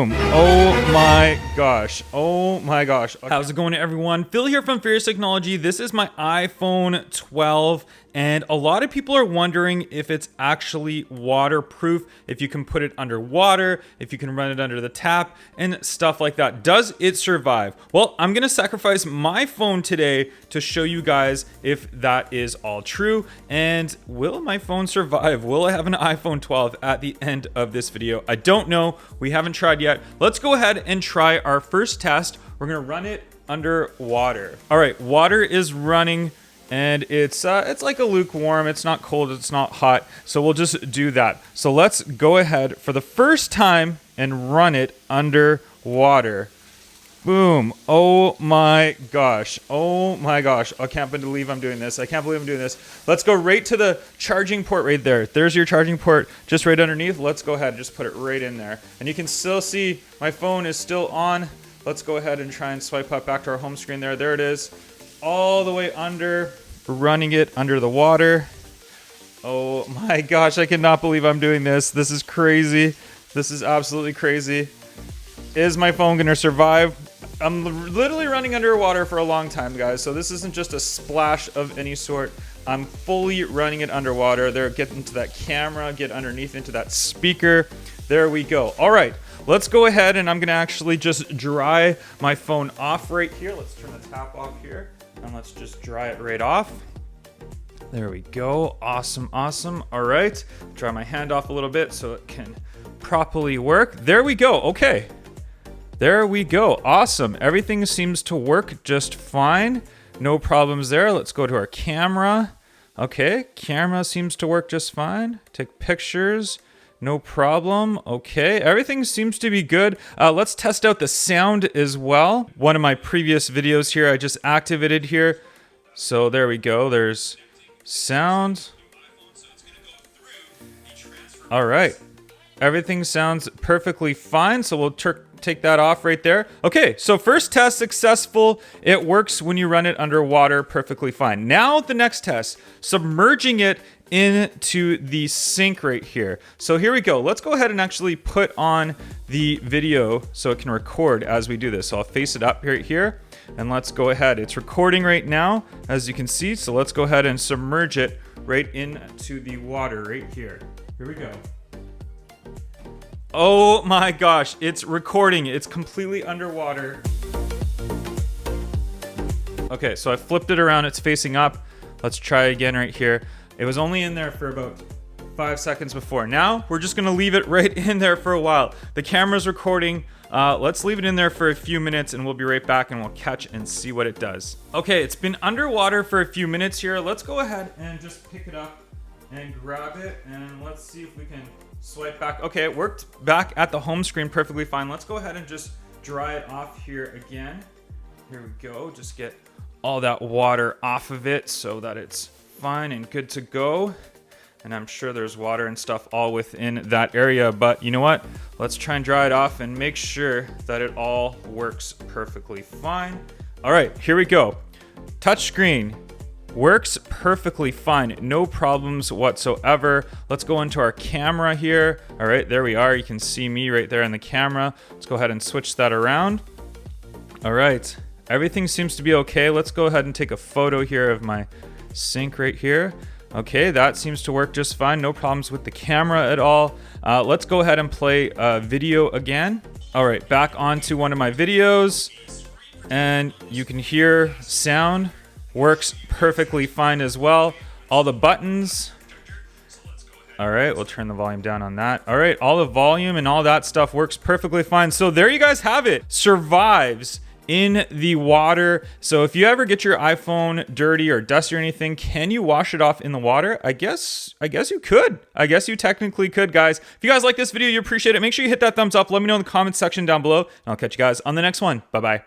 Boom. Oh my gosh. Oh my gosh. Okay. How's it going, everyone? Phil here from Furious Technology. This is my iPhone 12, and a lot of people are wondering if it's actually waterproof, if you can put it underwater, if you can run it under the tap, and stuff like that. Does it survive? Well, I'm gonna sacrifice my phone today to show you guys if that is all true, and will my phone survive? Will I have an iPhone 12 at the end of this video? I don't know. We haven't tried yet. Let's go ahead and try our first test. We're gonna run it under water. All right, water is running, and it's like a lukewarm. It's not cold, it's not hot. So we'll just do that. So let's go ahead for the first time and run it under water. Boom. Oh my gosh. Oh my gosh. I can't believe I'm doing this. I can't believe I'm doing this. Let's go right to the charging port right there. There's your charging port just right underneath. Let's go ahead and just put it right in there. And you can still see my phone is still on. Let's go ahead and try and swipe up back to our home screen there. There it is. All the way under, running it under the water. Oh my gosh. I cannot believe I'm doing this. This is crazy. This is absolutely crazy. Is my phone going to survive? I'm literally running underwater for a long time, guys. So this isn't just a splash of any sort. I'm fully running it underwater. There, get into that camera, get underneath into that speaker. There we go. All right, let's go ahead and I'm gonna actually just dry my phone off right here. Let's turn the tap off here and let's just dry it right off. There we go. Awesome, awesome. All right, dry my hand off a little bit so it can properly work. There we go. Okay. There we go. Awesome. Everything seems to work just fine. No problems there. Let's go to our camera. Okay, camera seems to work just fine. Take pictures. No problem. Okay, everything seems to be good. Let's test out the sound as well. One of my previous videos here, I just activated here. So there we go. There's sound. All right. Everything sounds perfectly fine. So we'll take that off right there. Okay, so first test successful. It works when you run it underwater perfectly fine. Now the next test, submerging it into the sink right here. So here we go. Let's go ahead and actually put on the video so it can record as we do this. So I'll face it up right here and let's go ahead. It's recording right now, as you can see. So let's go ahead and submerge it right into the water right here. Here we go. Oh my gosh, it's recording. It's completely underwater. Okay, so I flipped it around. It's facing up. Let's try again right here. It was only in there for about 5 seconds before. Now, we're just gonna leave it right in there for a while. The camera's recording. Let's leave it in there for a few minutes and we'll be right back and we'll catch and see what it does. Okay, it's been underwater for a few minutes here. Let's go ahead and just pick it up and grab it and let's see if we can swipe back. Okay, it worked back at the home screen perfectly fine. Let's go ahead and just dry it off here again. Here we go. Just get all that water off of it so that it's fine and good to go. And I'm sure there's water and stuff all within that area, but you know what? Let's try and dry it off and make sure that it all works perfectly fine. All right, here we go. Touch screen. Works perfectly fine, no problems whatsoever. Let's go into our camera here. All right, there we are. You can see me right there in the camera. Let's go ahead and switch that around. All right, everything seems to be okay. Let's go ahead and take a photo here of my sink right here. Okay, that seems to work just fine. No problems with the camera at all. Let's go ahead and play a video again. All right, back onto one of my videos, and you can hear sound. Works perfectly fine as well. All the buttons. All right, we'll turn the volume down on that. All right, all the volume and all that stuff works perfectly fine. So there you guys have it. Survives in the water. So if you ever get your iPhone dirty or dusty or anything, can you wash it off in the water? I guess you could. I guess you technically could, guys. If you guys like this video, you appreciate it, make sure you hit that thumbs up. Let me know in the comments section down below, and I'll catch you guys on the next one. Bye-bye.